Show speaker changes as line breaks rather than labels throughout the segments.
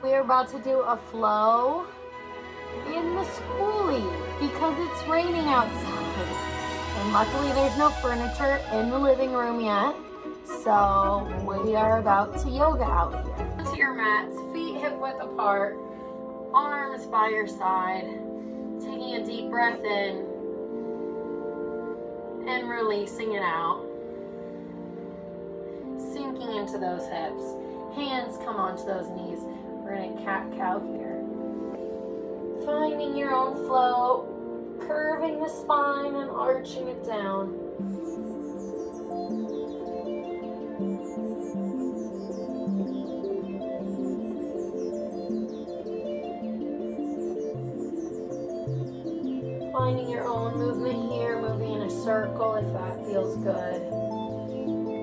We're about to do a flow in the Skoolie because it's raining outside. And luckily there's no furniture in the living room yet. So we are about to yoga out here. To your mats, feet hip width apart, arms by your side. Taking a deep breath in and releasing it out. Sinking into those hips. Hands come onto those knees. We're in a cat-cow here. Finding your own flow, curving the spine and arching it down. Finding your own movement here, moving in a circle if that feels good.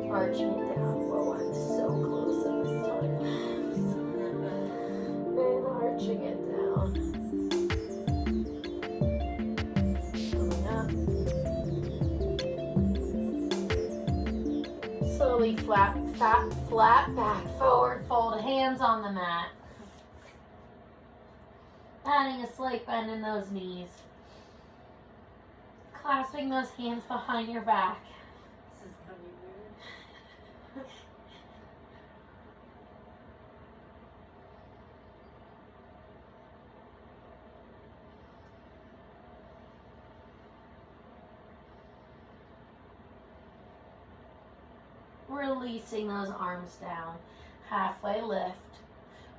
Arching it down. Whoa, I'm so close at this time. And arching it down. Coming up. Slowly flat back, forward fold, hands on the mat. Adding a slight bend in those knees. Clasping those hands behind your back.
This is gonna be weird.
Releasing those arms down. Halfway lift.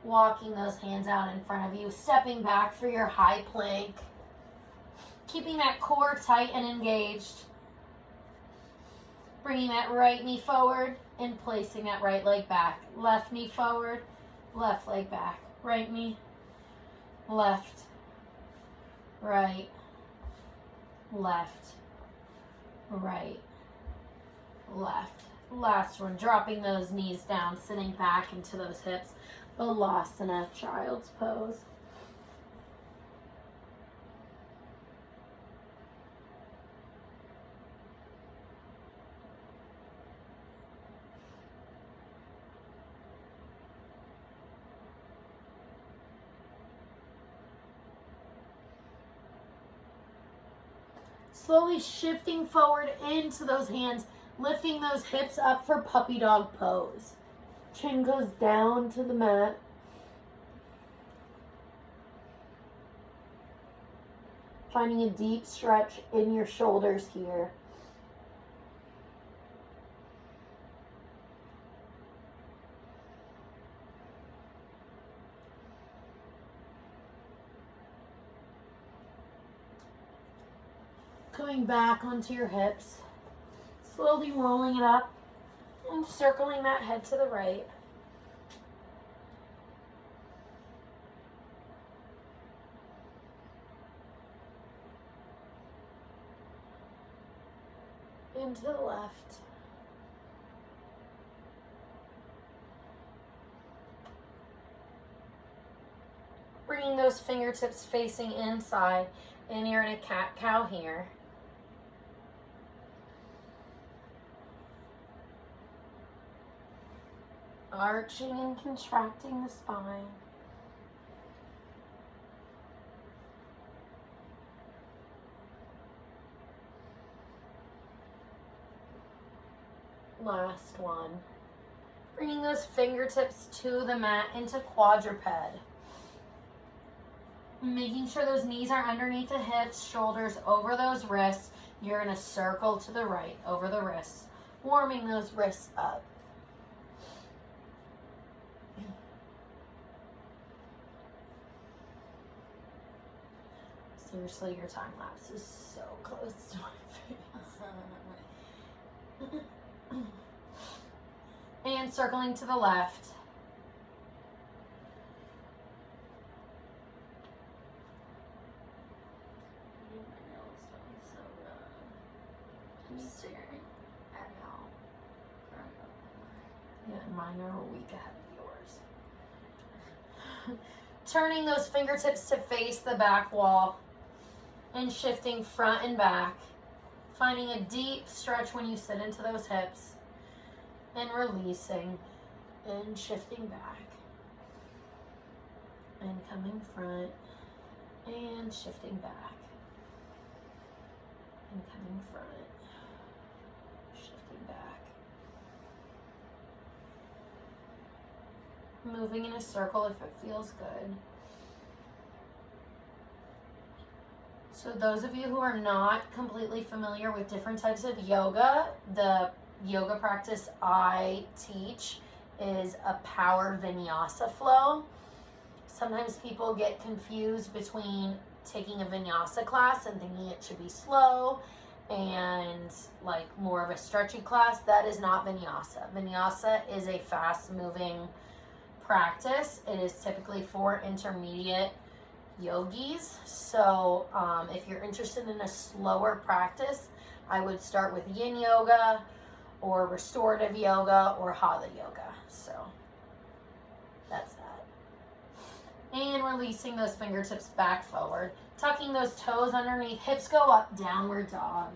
Walking those hands out in front of you. Stepping back for your high plank. Keeping that core tight and engaged. Bringing that right knee forward and placing that right leg back. Left knee forward, left leg back. Right knee, left, right, left, right, left. Last one, dropping those knees down, sitting back into those hips. Balasana, child's pose. Slowly shifting forward into those hands, lifting those hips up for puppy dog pose. Chin goes down to the mat. Finding a deep stretch in your shoulders here. Coming back onto your hips, slowly rolling it up and circling that head to the right. Into the left. Bringing those fingertips facing inside, and you're in a cat-cow here. Arching and contracting the spine. Last one. Bringing those fingertips to the mat into quadruped. Making sure those knees are underneath the hips, shoulders over those wrists. You're in a circle to the right, over the wrists. Warming those wrists up. Seriously, your time lapse is so close to my face. And circling to the left.
My nails done so bad. I'm staring at how.
Yeah, mine are a week ahead of yours. Turning those fingertips to face the back wall. And shifting front and back. Finding a deep stretch when you sit into those hips. And releasing and shifting back. and coming front and shifting back and coming front, shifting back. Moving in a circle if it feels good. So those of you who are not completely familiar with different types of yoga, the yoga practice I teach is a power vinyasa flow. Sometimes people get confused between taking a vinyasa class and thinking it should be slow and like more of a stretchy class. That is not vinyasa. Vinyasa is a fast moving practice. It is typically for intermediate yogis. So if you're interested in a slower practice, I would start with yin yoga or restorative yoga or hatha yoga. So that's that. And releasing those fingertips back forward. Tucking those toes underneath. Hips go up, downward dog.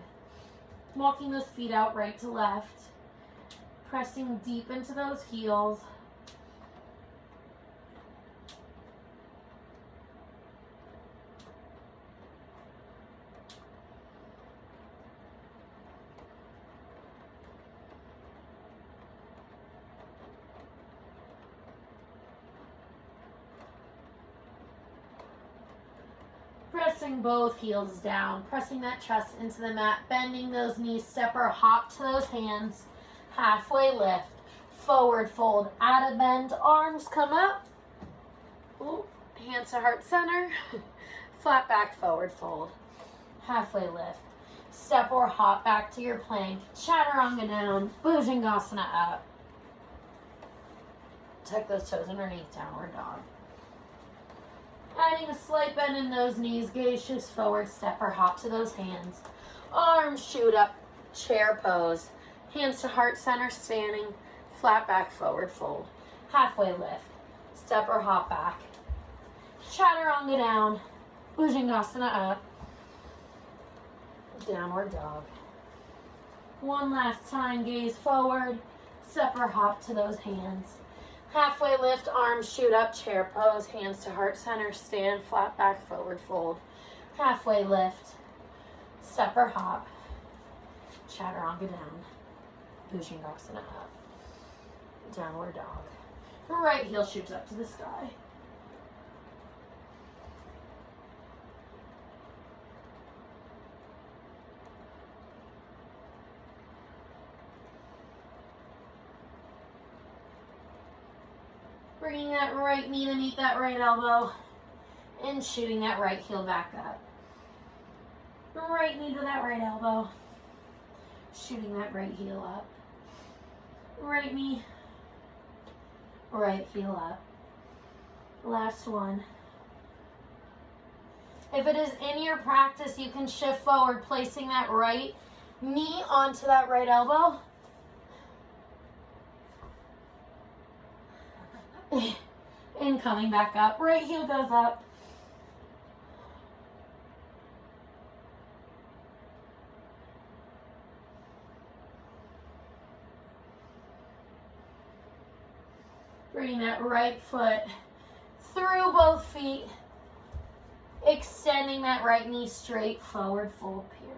Walking those feet out right to left. Pressing deep into those heels. Pressing both heels down, pressing that chest into the mat, bending those knees, step or hop to those hands, halfway lift, forward fold, add a bend, arms come up, ooh, hands to heart center, flat back forward fold, halfway lift, step or hop back to your plank, chaturanga down, bhujangasana up, tuck those toes underneath, downward dog. Adding a slight bend in those knees, gaze shifts forward, step or hop to those hands. Arms shoot up, chair pose. Hands to heart center, standing, flat back forward fold. Halfway lift, step or hop back. Chaturanga down, bhujangasana up. Downward dog. One last time, gaze forward, step or hop to those hands. Halfway lift, arms shoot up, chair pose, hands to heart center, stand, flat back, forward fold. Halfway lift, step or hop, chaturanga down, bhujangasana up, downward dog. Right heel shoots up to the sky. Bringing that right knee to meet that right elbow and shooting that right heel back up. Right knee to that right elbow, shooting that right heel up. Right knee, right heel up. Last one. If it is in your practice, you can shift forward, placing that right knee onto that right elbow. And coming back up. Right heel goes up. Bring that right foot through both feet. Extending that right knee straight, forward fold pyramid.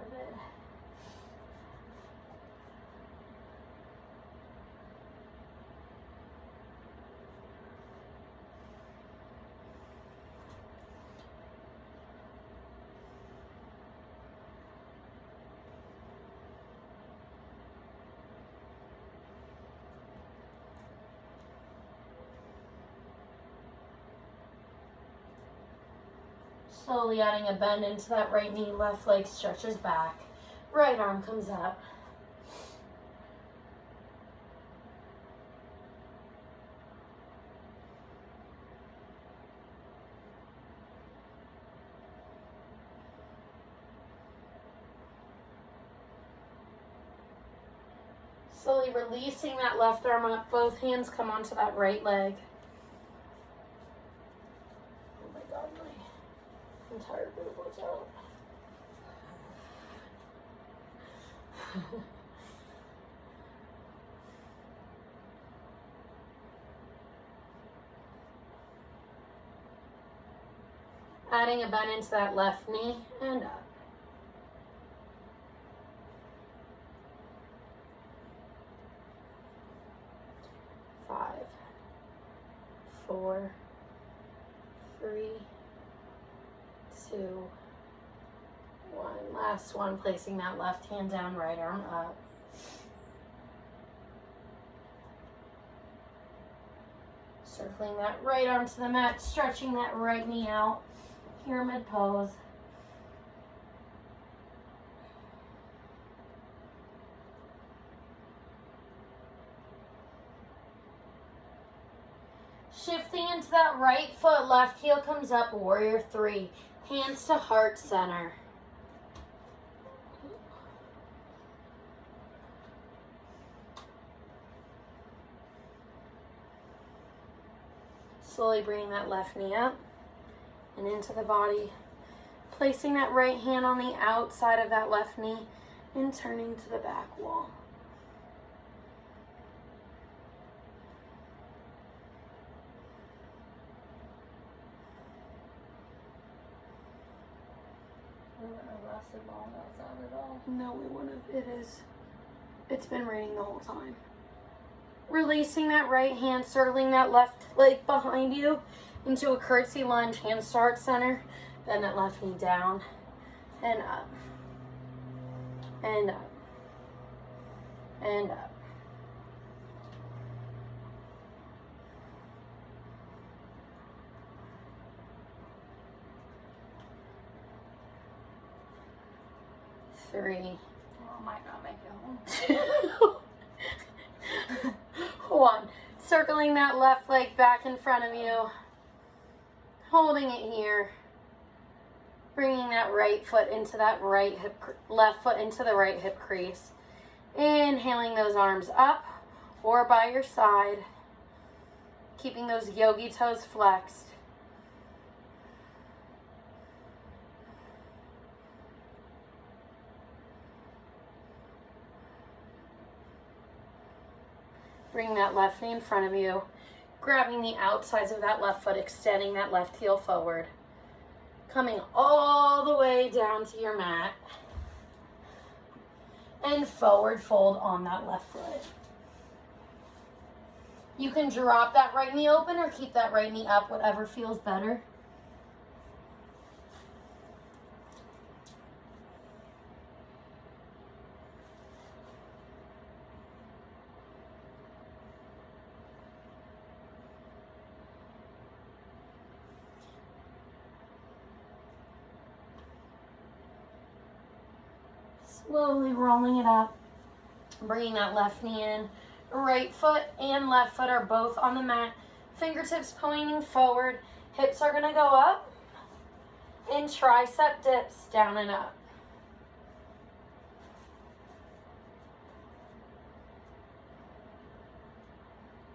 Slowly adding a bend into that right knee, left leg stretches back, right arm comes up. Slowly releasing that left arm up, both hands come onto that right leg. Oh my God, my entire boob was out. Adding a bend into that left knee and up. 5, 4, 3, 2, 1. Last one, placing that left hand down, right arm up. Circling that right arm to the mat, stretching that right knee out. Pyramid pose. Shifting into that right foot, left heel comes up, warrior 3. Hands to heart center. Slowly bringing that left knee up and into the body. Placing that right hand on the outside of that left knee and turning to the back wall.
We wouldn't have lasted long outside at all.
No, we wouldn't have. It's been raining the whole time. Releasing that right hand, circling that left leg behind you into a curtsy lunge, hands to heart center. Bend that left knee down and up and up and up. Three.
Well, I might not make it home.
1. Circling that left leg back in front of you. Holding it here. Bringing that right foot into that right hip, left foot into the right hip crease. Inhaling those arms up or by your side. Keeping those yogi toes flexed. Bring that left knee in front of you. Grabbing the outsides of that left foot, extending that left heel forward. Coming all the way down to your mat. And forward fold on that left foot. You can drop that right knee open or keep that right knee up, whatever feels better. Slowly rolling it up, bringing that left knee in. Right foot and left foot are both on the mat. Fingertips pointing forward. Hips are going to go up. And tricep dips down and up.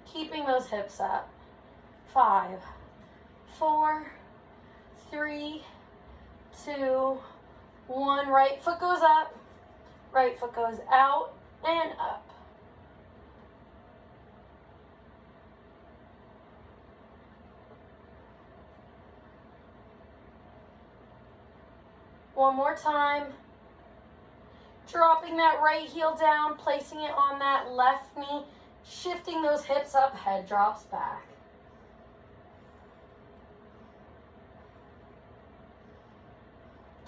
Keeping those hips up. 5, 4, 3, 2, 1. Right foot goes up. Right foot goes out and up. One more time. Dropping that right heel down, placing it on that left knee, shifting those hips up, head drops back.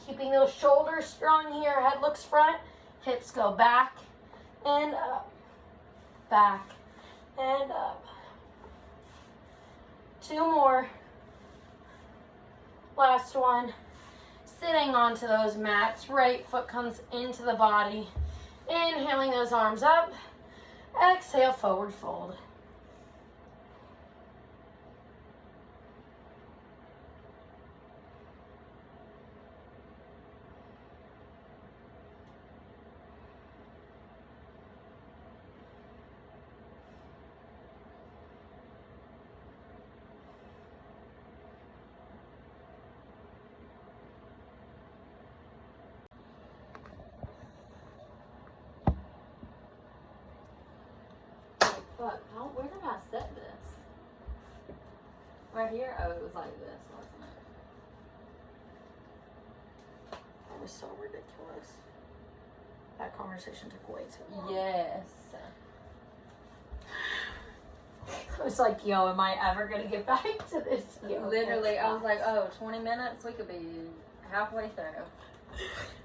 Keeping those shoulders strong here, head looks front. Hips go back and up, back and up. 2 more. Last one. Sitting onto those mats, right foot comes into the body. Inhaling those arms up. Exhale, forward fold.
Fuck, where did I set this? Right here? Oh, it was like this, wasn't it?
was so ridiculous. That conversation took way too long.
Yes.
I was like, yo, am I ever going to get back to this? Yo,
Literally, I was like, oh, 20 minutes? We could be halfway through.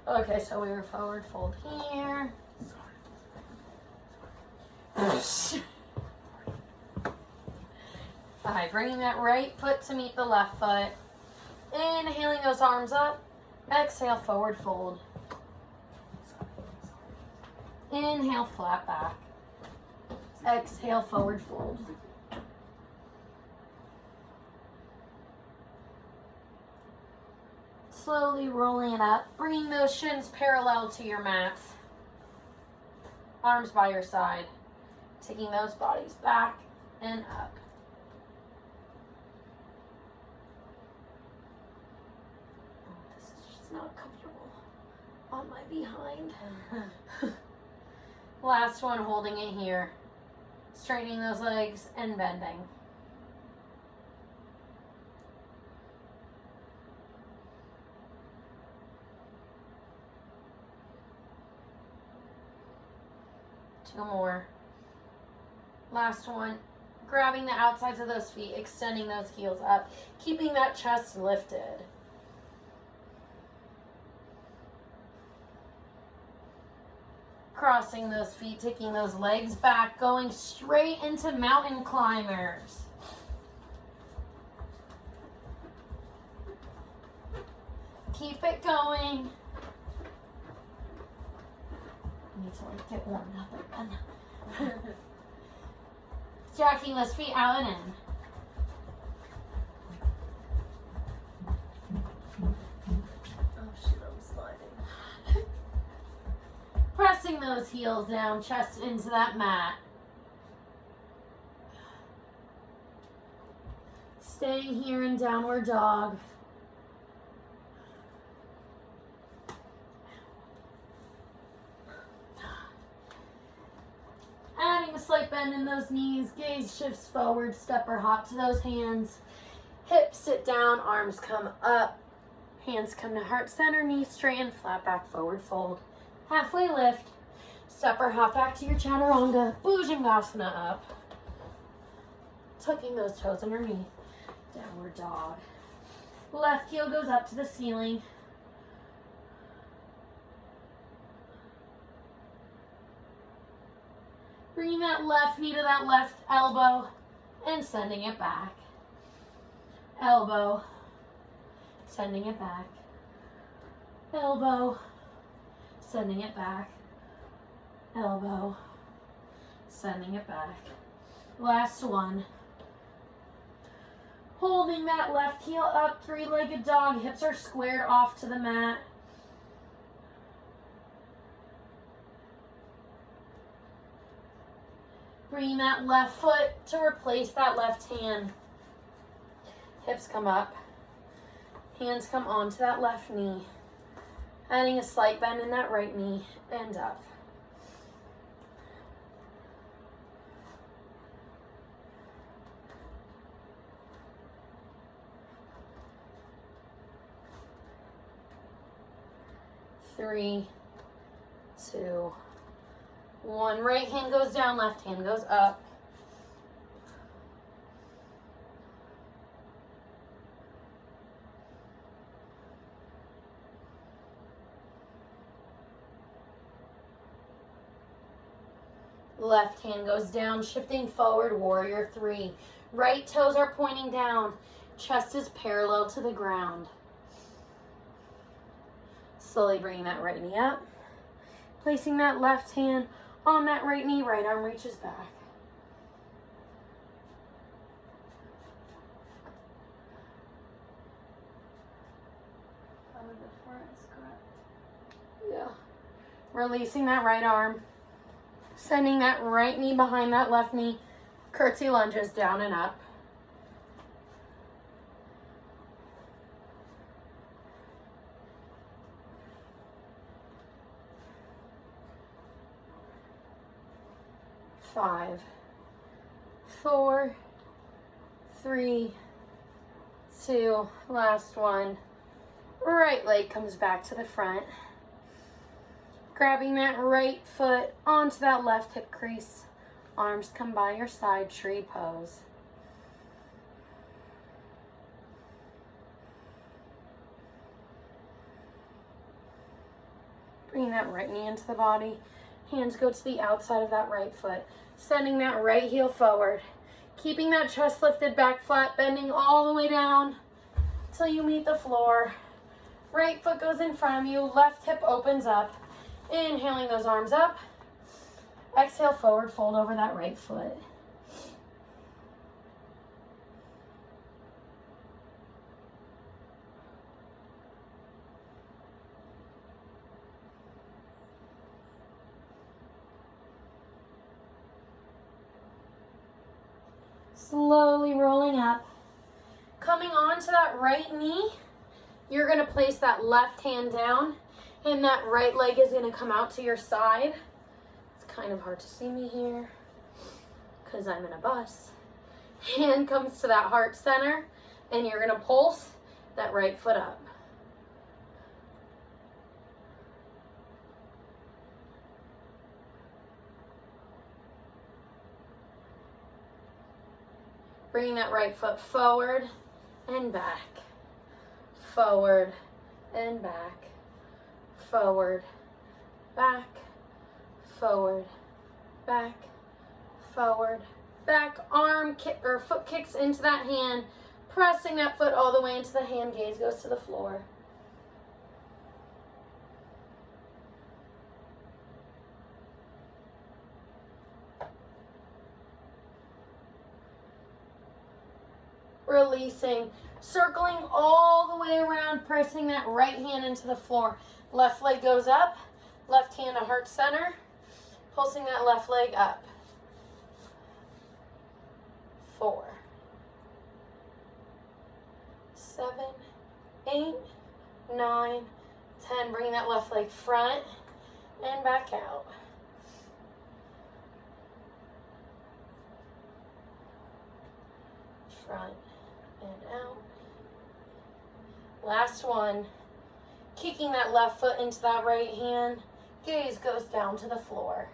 Okay, so we were forward fold here. Alright, bringing that right foot to meet the left foot. Inhaling those arms up. Exhale, forward fold. Inhale, flat back. Exhale, forward fold. Slowly rolling it up, bringing those shins parallel to your mats. Arms by your side. Taking those bodies back and up. Oh, this is just not comfortable on my behind. Last one, holding it here. Straightening those legs and bending. Two more. Last one. Grabbing the outsides of those feet, extending those heels up, keeping that chest lifted. Crossing those feet, taking those legs back, going straight into mountain climbers. Keep it going. I need to like get warmed up again. Jacking those feet out and in.
Oh shit, I'm sliding.
Pressing those heels down, chest into that mat. Staying here in downward dog. Adding a slight bend in those knees, gaze shifts forward, step or hop to those hands. Hips sit down, arms come up. Hands come to heart center, knees straighten, flat back, forward fold. Halfway lift, step or hop back to your chaturanga, Bhujangasana up. Tucking those toes underneath, downward dog. Left heel goes up to the ceiling. Bringing that left knee to that left elbow and sending it back. Elbow, sending it back. Elbow, sending it back. Elbow, sending it back. Last one. Holding that left heel up, three-legged dog. Hips are squared off to the mat. Bringing that left foot to replace that left hand. Hips come up. Hands come onto that left knee. Adding a slight bend in that right knee and up. Three, two, one. Right hand goes down, left hand goes up. Left hand goes down, shifting forward, warrior three. Right toes are pointing down. Chest is parallel to the ground. Slowly bringing that right knee up. Placing that left hand on that right knee, right arm reaches back.
Probably the front is correct.
Yeah. Releasing that right arm. Sending that right knee behind that left knee. Curtsy lunges down and up. Five, four, three, two, last one. Right leg comes back to the front. Grabbing that right foot onto that left hip crease. Arms come by your side, tree pose. Bring that right knee into the body. Hands go to the outside of that right foot. Sending that right heel forward. Keeping that chest lifted back flat, bending all the way down till you meet the floor. Right foot goes in front of you, left hip opens up. Inhaling those arms up. Exhale, forward fold over that right foot. Slowly rolling up. Coming onto that right knee, you're going to place that left hand down, and that right leg is going to come out to your side. It's kind of hard to see me here because I'm in a bus. Hand comes to that heart center, and you're going to pulse that right foot up. Bringing that right foot forward and back, forward and back, forward, back, forward, back, forward, back. Arm kick or foot kicks into that hand, pressing that foot all the way into the hand. Gaze goes to the floor. Releasing, circling all the way around, pressing that right hand into the floor. Left leg goes up, left hand to heart center, pulsing that left leg up. 4, 7, 8, 9, 10. Bring that left leg front and back out. Front and out. Last one. Kicking that left foot into that right hand. Gaze goes down to the floor.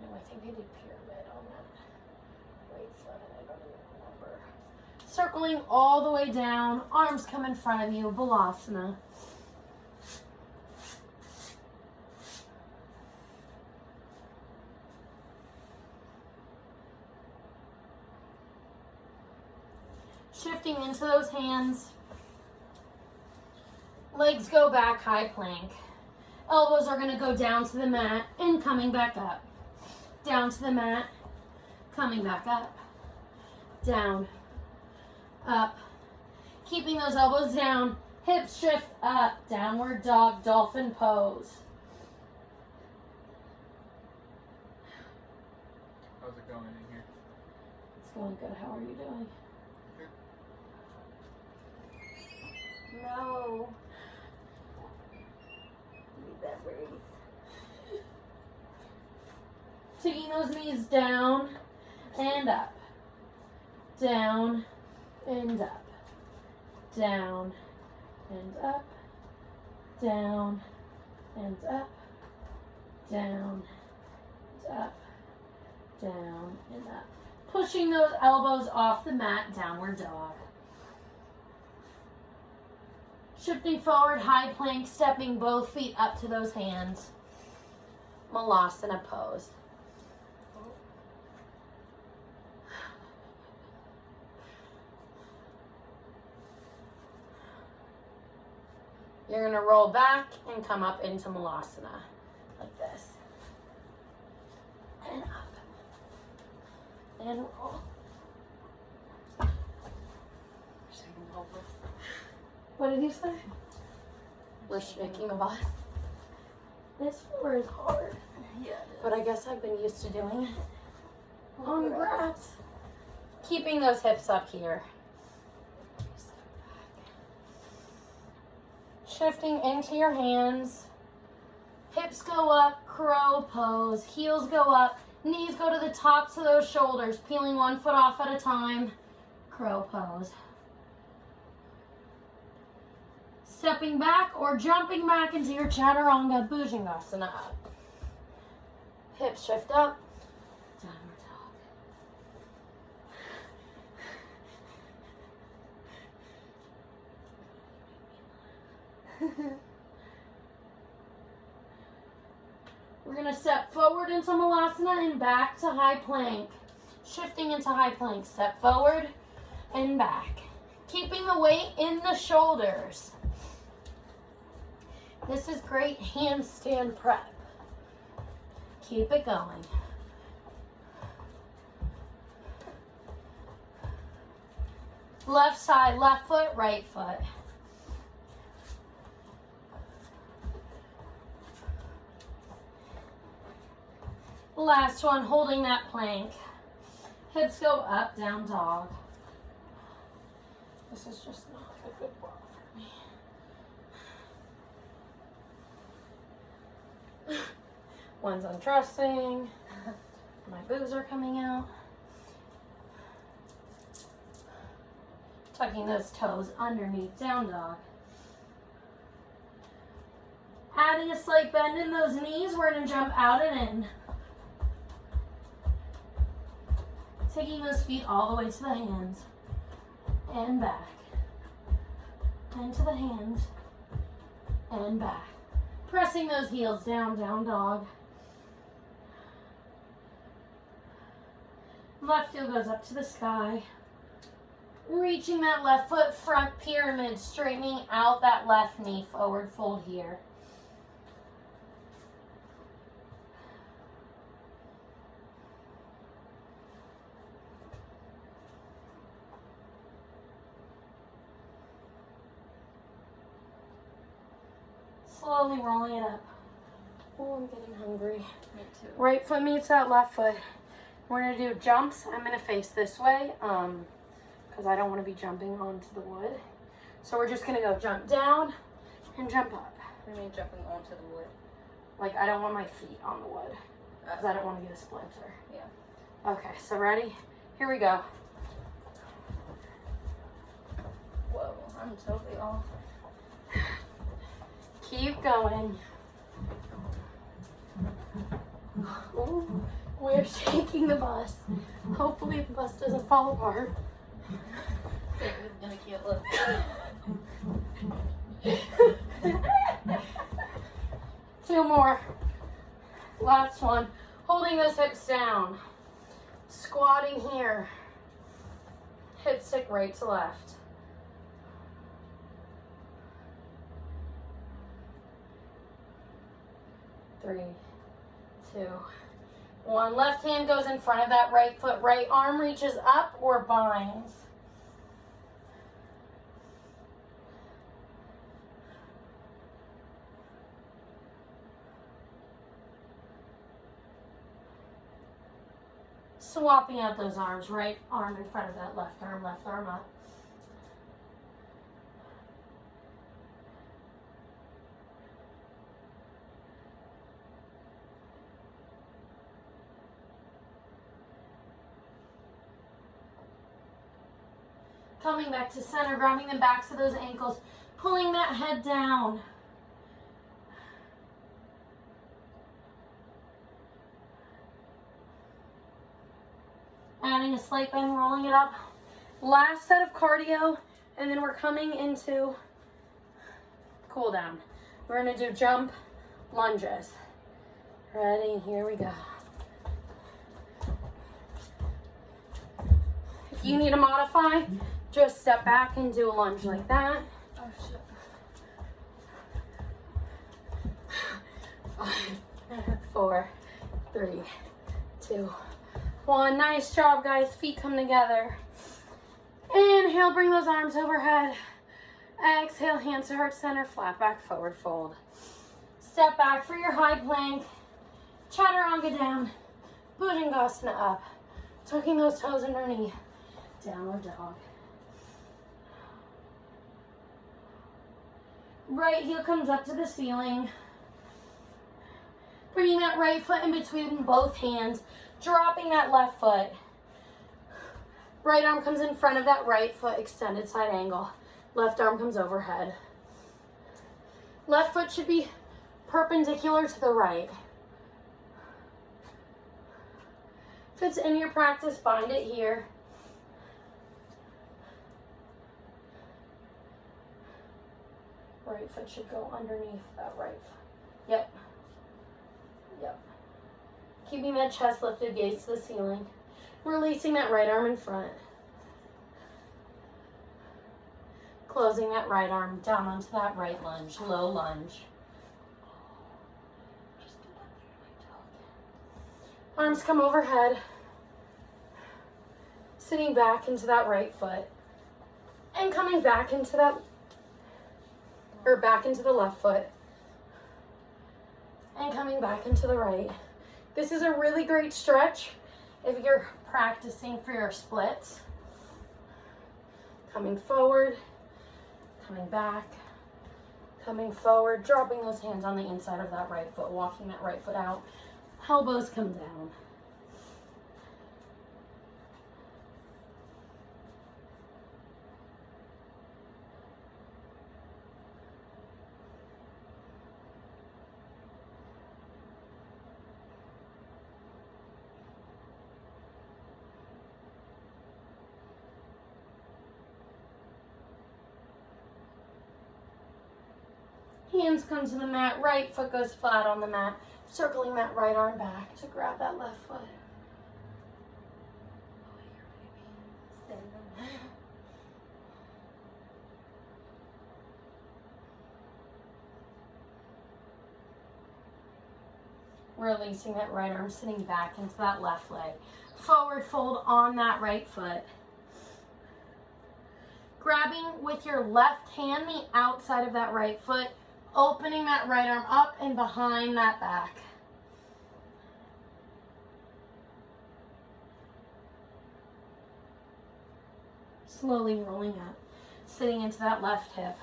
No, I think I did pyramid on that right foot. I don't even remember. Circling all the way down. Arms come in front of you. Balasana. Shifting into those hands. Legs go back, high plank. Elbows are going to go down to the mat and coming back up. Down to the mat, coming back up. Down, up. Keeping those elbows down. Hips shift up. Downward dog, dolphin pose.
How's it going in here?
It's going good. How are you doing?
No. Need that breathe.
Taking those knees down and up. Down and up. Down and up. Down and up. Down and up. Down and up. Pushing those elbows off the mat, downward dog. Shifting forward, high plank, stepping both feet up to those hands. Malasana pose. You're going to roll back and come up into Malasana, like this. And up. And roll. What did you say? We're shaking a lot. This floor is hard.
Yeah.
But I guess I've been used to doing it on grass. Keeping those hips up here. Shifting into your hands. Hips go up, crow pose. Heels go up, Knees go to the tops of those shoulders, peeling one foot off at a time. Crow pose. Stepping back or jumping back into your chaturanga, bhujangasana. Hips shift up. Downward dog. We're going to step forward into malasana and back to high plank. Shifting into high plank. Step forward and back. Keeping the weight in the shoulders. This is great handstand prep. Keep it going. Left side, left foot, right foot. Last one, holding that plank. Hips go up, down dog. This is just not a good ball for me. One's untrusting. My boobs are coming out. Tucking those toes underneath, down dog. Adding a slight bend in those knees, we're gonna jump out and in. Taking those feet all the way to the hands and back, and to the hands and back. Pressing those heels down, down dog. Left heel goes up to the sky. Reaching that left foot, front pyramid, straightening out that left knee, forward fold here. Slowly rolling it up. Oh, I'm getting hungry.
Me too.
Right foot meets that left foot. We're gonna do jumps. I'm gonna face this way, because I don't want to be jumping onto the wood. So we're just gonna go jump down and jump up.
I mean jumping onto the wood.
Like I don't want my feet on the wood, because I don't want to get a splinter.
Yeah.
Okay, so ready? Here we go.
Whoa, I'm totally off.
Keep going. Ooh, we're shaking the bus. Hopefully the bus doesn't fall apart.
It's gonna kill us.
2 more. Last one. Holding those hips down. Squatting here. Hips stick right to left. Three, 2, 1. Left hand goes in front of that right foot. Right arm reaches up or binds. Swapping out those arms. Right arm in front of that left arm up. Coming back to center, grabbing the backs of those ankles, pulling that head down. Adding a slight bend, rolling it up. Last set of cardio, and then we're coming into cool down. We're gonna do jump lunges. Ready, here we go. If you need to modify, just step back and do a lunge like that.
Oh shit.
5, 4, 3, 2, 1. Nice job, guys. Feet come together. Inhale, bring those arms overhead. Exhale, hands to heart center, flat back, forward fold. Step back for your high plank. Chaturanga down. Bhujangasana up. Tucking those toes underneath. Downward dog. Right heel comes up to the ceiling. Bringing that right foot in between both hands. dropping that left foot. Right arm comes in front of that right foot, extended side angle. Left arm comes overhead. Left foot should be perpendicular to the right. If it's in your practice, bind it here. Right foot should go underneath that right foot. Yep. Yep. Keeping that chest lifted, gaze to the ceiling. Releasing that right arm in front. Closing that right arm down onto that right lunge, low lunge. Arms come overhead. Sitting back into that right foot. And coming back into that, or back into the left foot. And coming back into the right. This is a really great stretch if you're practicing for your splits. Coming forward, coming back, coming forward, dropping those hands on the inside of that right foot, walking that right foot out. Elbows come down. Hands come to the mat, right foot goes flat on the mat, circling that right arm back to grab that left foot. Releasing that right arm, sitting back into that left leg. Forward fold on that right foot. Grabbing with your left hand the outside of that right foot, opening that right arm up and behind that back. Slowly rolling up, sitting into that left hip.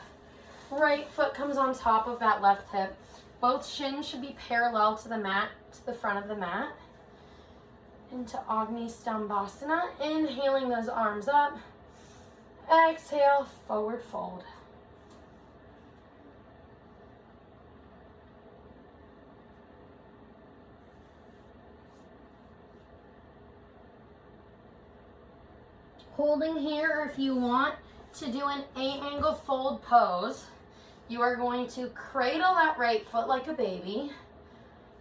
Right foot comes on top of that left hip. Both shins should be parallel to the mat, to the front of the mat. Into Agni Stambhasana, inhaling those arms up. Exhale, forward fold. Holding here, or if you want to do an A-angle fold pose, you are going to cradle that right foot like a baby.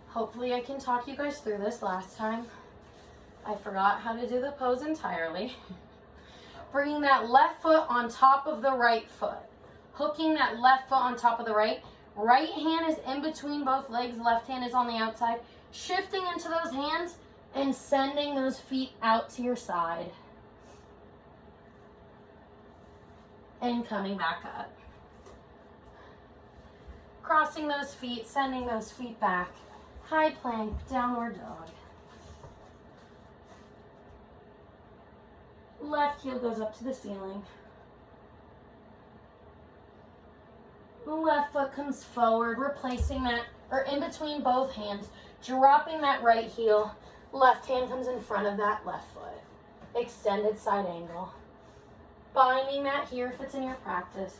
Hopefully I can talk you guys through this. Last time I forgot how to do the pose entirely. Bringing that left foot on top of the right foot. Hooking that left foot on top of the right. Right hand is in between both legs. Left hand is on the outside. Shifting into those hands and sending those feet out to your side. And coming back up. Crossing those feet, sending those feet back. High plank, downward dog. Left heel goes up to the ceiling. Left foot comes forward, replacing that, or in between both hands, dropping that right heel. Left hand comes in front of that left foot. Extended side angle. Binding that here if it's in your practice.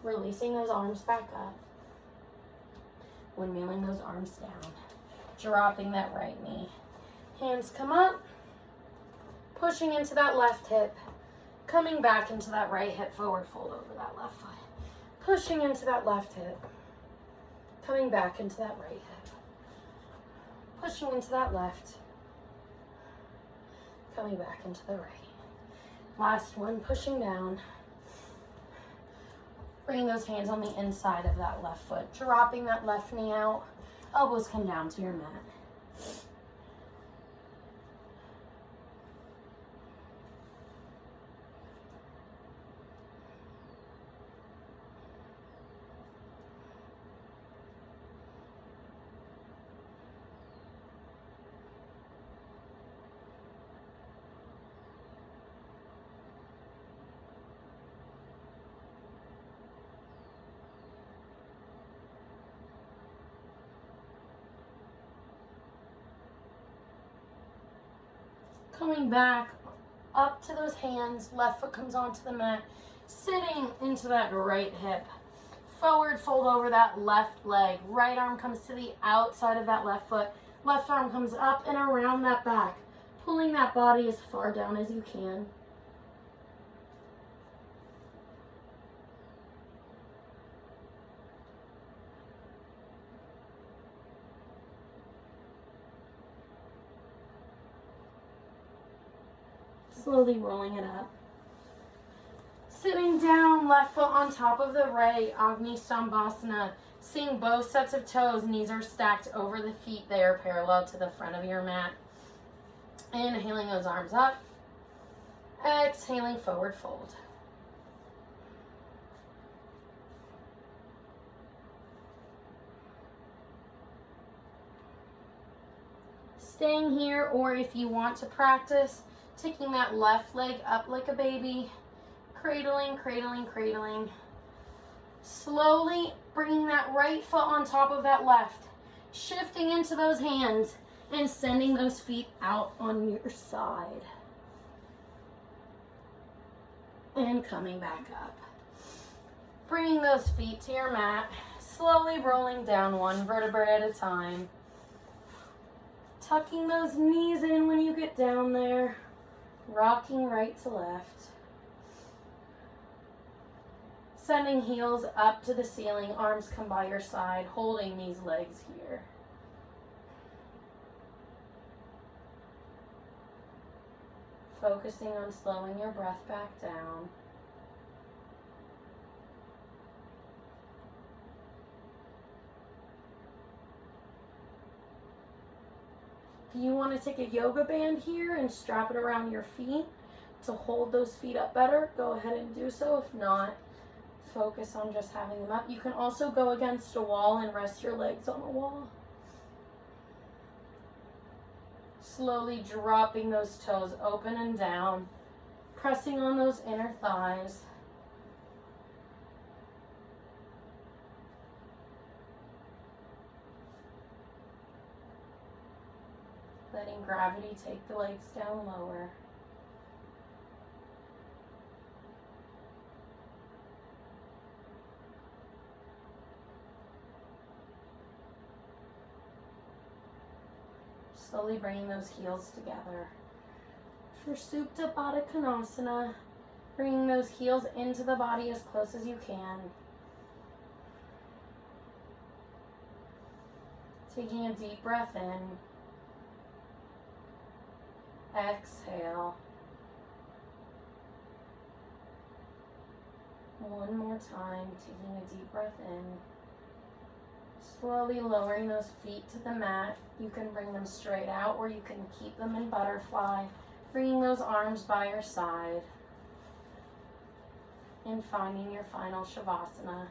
Releasing those arms back up. Windmilling those arms down. Dropping that right knee. Hands come up. Pushing into that left hip. Coming back into that right hip. Forward fold over that left foot. Pushing into that left hip. Coming back into that right hip. Pushing into that left. Coming back into the right. Last one, pushing down. Bringing those hands on the inside of that left foot. Dropping that left knee out. Elbows come down to your mat. Coming back up to those hands, left foot comes onto the mat, sitting into that right hip. Forward fold over that left leg. Right arm comes to the outside of that left foot. Left arm comes up and around that back, pulling that body as far down as you can. Slowly rolling it up. Sitting down, left foot on top of the right, Agni Stambhasana. Seeing both sets of toes, knees are stacked over the feet there, parallel to the front of your mat. Inhaling those arms up. Exhaling, forward fold. Staying here, or if you want to practice, taking that left leg up like a baby, cradling, cradling, cradling. Slowly bringing that right foot on top of that left, shifting into those hands and sending those feet out on your side. And coming back up. Bringing those feet to your mat, slowly rolling down one vertebrae at a time. Tucking those knees in when you get down there. Rocking right to left. Sending heels up to the ceiling, arms come by your side, holding these legs here. Focusing on slowing your breath back down. If you want to take a yoga band here and strap it around your feet to hold those feet up better, go ahead and do so. If not, focus on just having them up. You can also go against a wall and rest your legs on the wall. Slowly dropping those toes open and down, pressing on those inner thighs. Letting gravity take the legs down lower. Slowly bringing those heels together. For Supta Baddha Konasana, bringing those heels into the body as close as you can. Taking a deep breath in. Exhale. One more time, taking a deep breath in. Slowly lowering those feet to the mat. You can bring them straight out or you can keep them in butterfly. Bringing those arms by your side. And finding your final Shavasana.